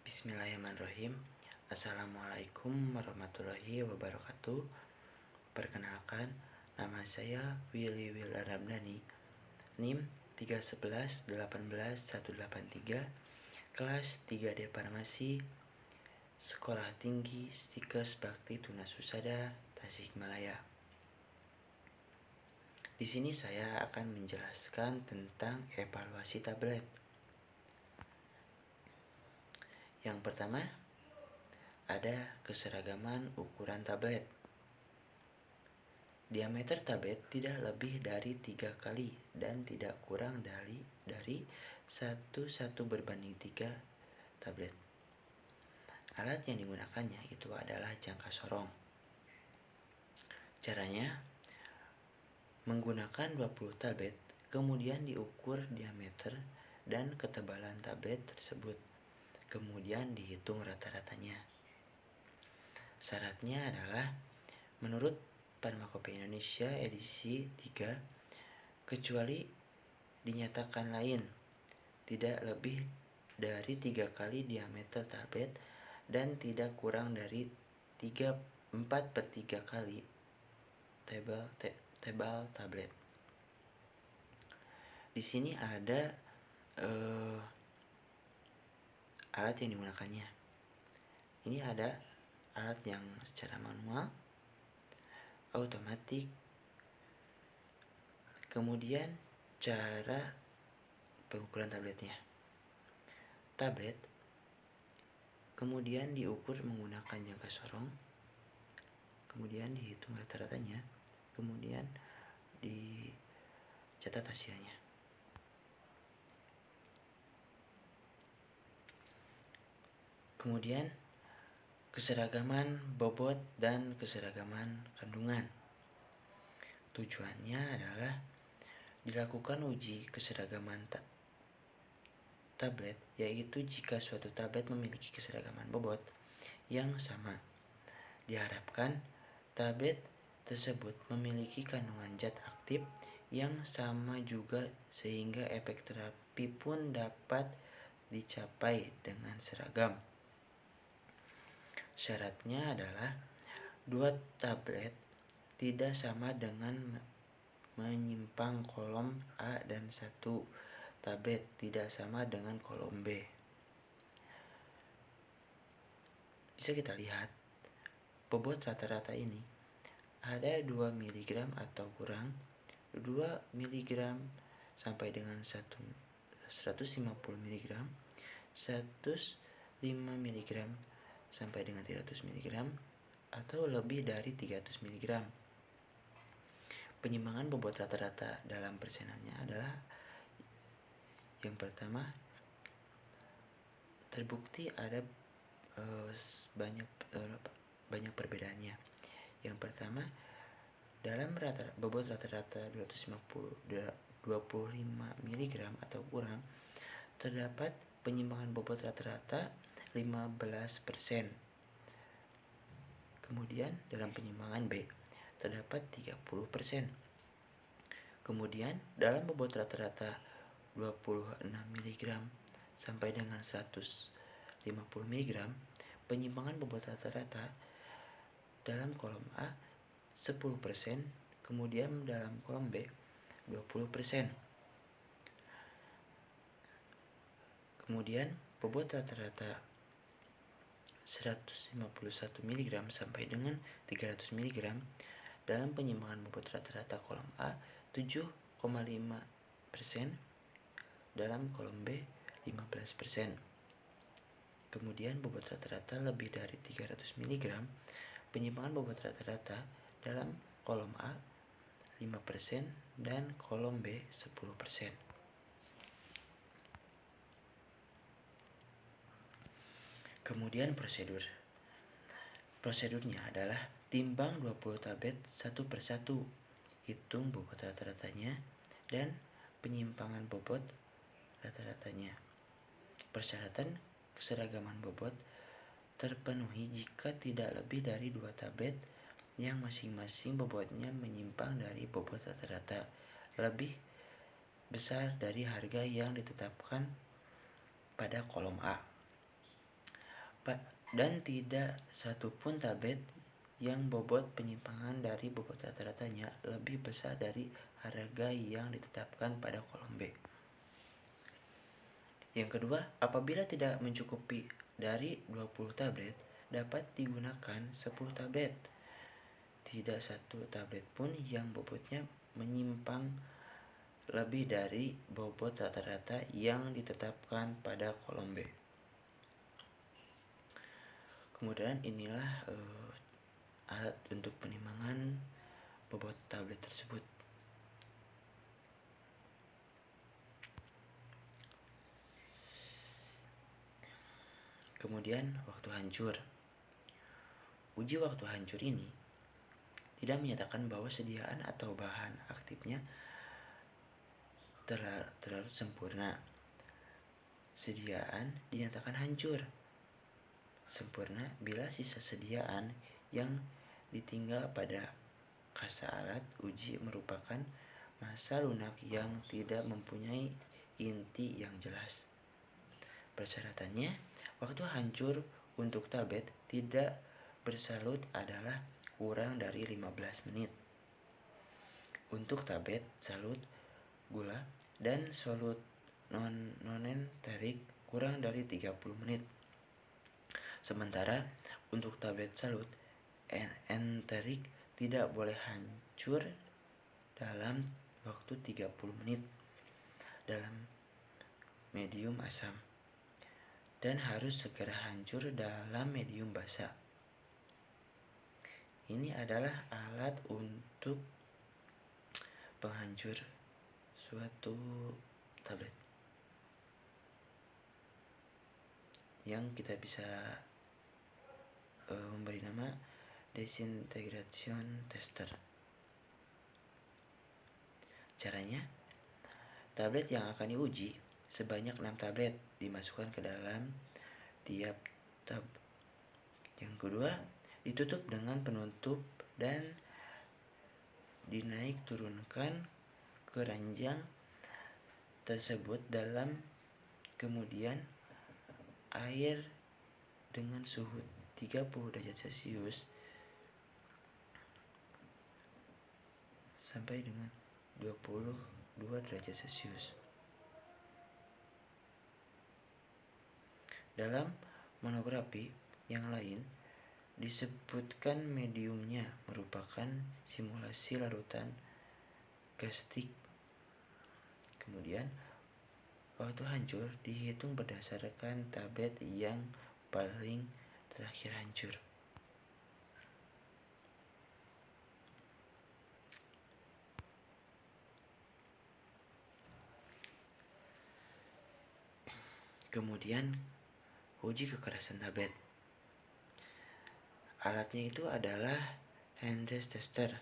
Bismillahirrahmanirrahim. Assalamualaikum warahmatullahi wabarakatuh. Perkenalkan, nama saya Willy Ramdhani, NIM 311 18183, kelas 3D Farmasi, Sekolah Tinggi Stikes Bakti Tunasusada, Tasikmalaya. Di sini saya akan menjelaskan tentang evaluasi tablet. Yang pertama, ada keseragaman ukuran tablet. Diameter tablet tidak lebih dari 3 kali dan tidak kurang dari 1:1/3 tablet. Alat yang digunakannya itu adalah jangka sorong. Caranya, menggunakan 20 tablet, kemudian diukur diameter dan ketebalan tablet tersebut, kemudian dihitung rata-ratanya. Syaratnya adalah, menurut Farmakopeia Indonesia edisi 3, kecuali dinyatakan lain, tidak lebih dari 3 kali diameter tablet dan tidak kurang dari 4/3 kali tebal tablet. Di sini ada alat yang digunakannya. Ini ada alat yang secara manual, otomatis, kemudian cara pengukuran tabletnya. Tablet kemudian diukur menggunakan jangka sorong, kemudian dihitung rata-ratanya, kemudian dicatat hasilnya. Kemudian keseragaman bobot dan keseragaman kandungan. Tujuannya adalah dilakukan uji keseragaman tablet, yaitu jika suatu tablet memiliki keseragaman bobot yang sama, diharapkan tablet tersebut memiliki kandungan zat aktif yang sama juga sehingga efek terapi pun dapat dicapai dengan seragam. Syaratnya adalah 2 tablet tidak sama dengan menyimpang kolom A dan 1 tablet tidak sama dengan kolom B. Bisa kita lihat, bobot rata-rata ini ada 2 mg atau kurang, 2 mg sampai dengan 150 mg, 105 mg sampai dengan 300 mg, atau lebih dari 300 mg. Penyimpangan bobot rata-rata dalam persenannya adalah, yang pertama, terbukti ada banyak perbedaannya. Yang pertama, dalam bobot rata-rata 25 mg atau kurang, terdapat penyimpangan bobot rata-rata 15%. Kemudian dalam penyimpangan B terdapat 30%. Kemudian dalam bobot rata-rata 26 mg sampai dengan 150 mg, penyimpangan bobot rata-rata dalam kolom A 10%, kemudian dalam kolom B 20%. Kemudian bobot rata-rata 151 mg sampai dengan 300 mg dalam penyimpangan bobot rata-rata kolom A 7,5%, dalam kolom B 15%. Kemudian bobot rata-rata lebih dari 300 mg, penyimpangan bobot rata-rata dalam kolom A 5% dan kolom B 10%. Kemudian prosedurnya adalah timbang 20 tablet satu persatu, hitung bobot rata-ratanya dan penyimpangan bobot rata-ratanya. Persyaratan keseragaman bobot terpenuhi jika tidak lebih dari 2 tablet yang masing-masing bobotnya menyimpang dari bobot rata-rata lebih besar dari harga yang ditetapkan pada kolom A. dan tidak satupun tablet yang bobot penyimpangan dari bobot rata-ratanya lebih besar dari harga yang ditetapkan pada kolom B. Yang kedua, apabila tidak mencukupi dari 20 tablet, dapat digunakan 10 tablet. Tidak satu tablet pun yang bobotnya menyimpang lebih dari bobot rata-rata yang ditetapkan pada kolom B. Kemudian inilah alat untuk penimbangan bobot tablet tersebut. Kemudian waktu hancur. Uji waktu hancur ini tidak menyatakan bahwa sediaan atau bahan aktifnya terlalu sempurna. Sediaan dinyatakan hancur sempurna bila sisa sediaan yang ditinggal pada kasa alat uji merupakan massa lunak yang tidak mempunyai inti yang jelas. Persyaratannya, waktu hancur untuk tablet tidak bersalut adalah kurang dari 15 menit. Untuk tablet salut gula dan solut non-enterik kurang dari 30 menit. Sementara untuk tablet salut enterik tidak boleh hancur dalam waktu 30 menit dalam medium asam dan harus segera hancur dalam medium basah. Ini adalah alat untuk penghancur suatu tablet yang kita bisa memberi nama disintegration tester. Caranya, tablet yang akan diuji sebanyak 6 tablet dimasukkan ke dalam tiap tab. Yang kedua, ditutup dengan penutup dan dinaik turunkan keranjang tersebut dalam kemudian air dengan suhu 30 derajat Celcius sampai dengan 22 derajat Celcius. Dalam monografi yang lain disebutkan mediumnya merupakan simulasi larutan gastik. Kemudian waktu hancur dihitung berdasarkan tablet yang paling terakhir hancur. Kemudian uji kekerasan tablet. Alatnya itu adalah Hendes tester.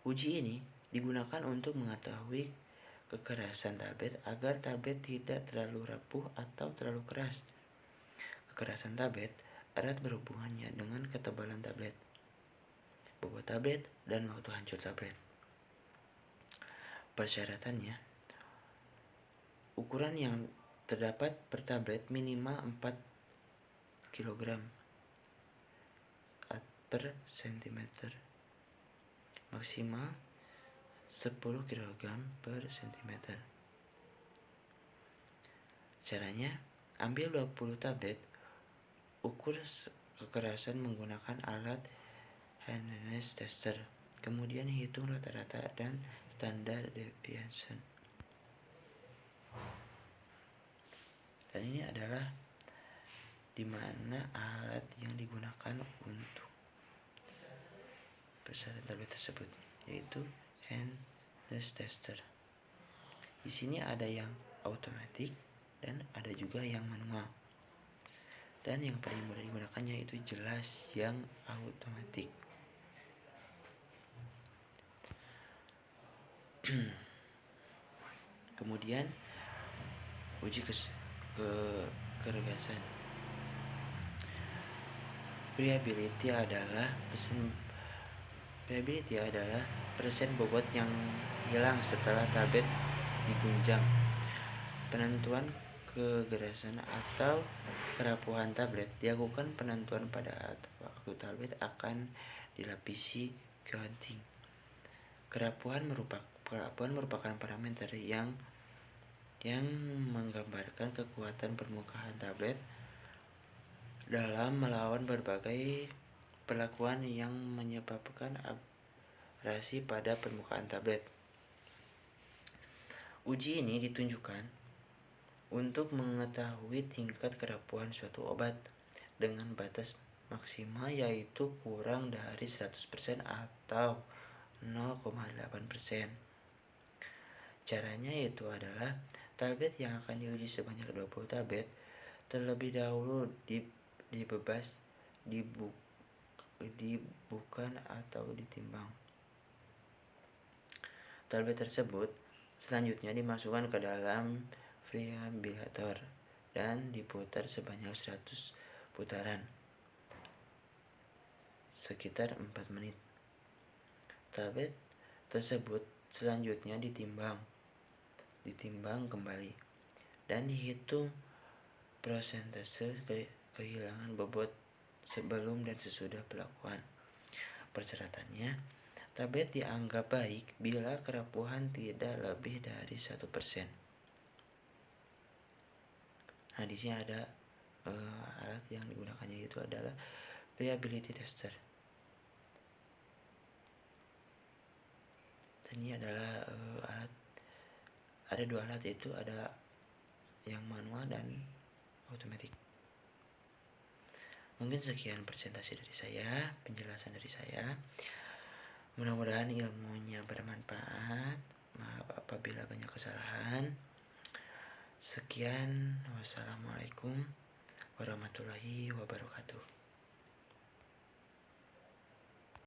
Uji ini digunakan untuk mengetahui kekerasan tablet agar tablet tidak terlalu rapuh atau terlalu keras. Kekerasan tablet erat berhubungannya dengan ketebalan tablet, bobot tablet, dan waktu hancur tablet. Persyaratannya, ukuran yang terdapat per tablet minimal 4 kg per cm, maksimal 10 kg per cm. Caranya, ambil 20 tablet, ukur kekerasan menggunakan alat Hennes tester, kemudian hitung rata-rata dan standar deviation. Dan ini adalah dimana alat yang digunakan untuk persyaratan tablet tersebut, yaitu Hennes tester. Di sini ada yang otomatis dan ada juga yang manual. Dan yang paling mudah digunakannya itu jelas yang otomatis. Kemudian uji keregasan. Reliability adalah persen bobot yang hilang setelah tablet digunjang. Penentuan kegerasan atau kerapuhan tablet dilakukan penentuan pada waktu tablet akan dilapisi coating. Kerapuhan merupakan parameter yang menggambarkan kekuatan permukaan tablet dalam melawan berbagai perlakuan yang menyebabkan abrasi pada permukaan tablet. Uji ini ditunjukkan untuk mengetahui tingkat kerapuhan suatu obat dengan batas maksimal yaitu kurang dari 100% atau 0,8%. Caranya yaitu adalah tablet yang akan diuji sebanyak 20 tablet terlebih dahulu dibebas, dibukan atau ditimbang. Tablet tersebut selanjutnya dimasukkan ke dalam preambiliator dan diputar sebanyak 100 putaran, sekitar 4 menit. Tablet tersebut selanjutnya ditimbang kembali dan dihitung persentase kehilangan bobot sebelum dan sesudah pelakuan. Persyaratannya, tablet dianggap baik bila kerapuhan tidak lebih dari 1%. Nah, di sini ada alat yang digunakannya itu adalah reliability tester. Ini adalah ada dua alat, yaitu ada yang manual dan otomatis. Mungkin sekian presentasi dari saya, penjelasan dari saya. Mudah-mudahan ilmunya bermanfaat. Maaf apabila banyak kesalahan. Sekian, wassalamualaikum warahmatullahi wabarakatuh.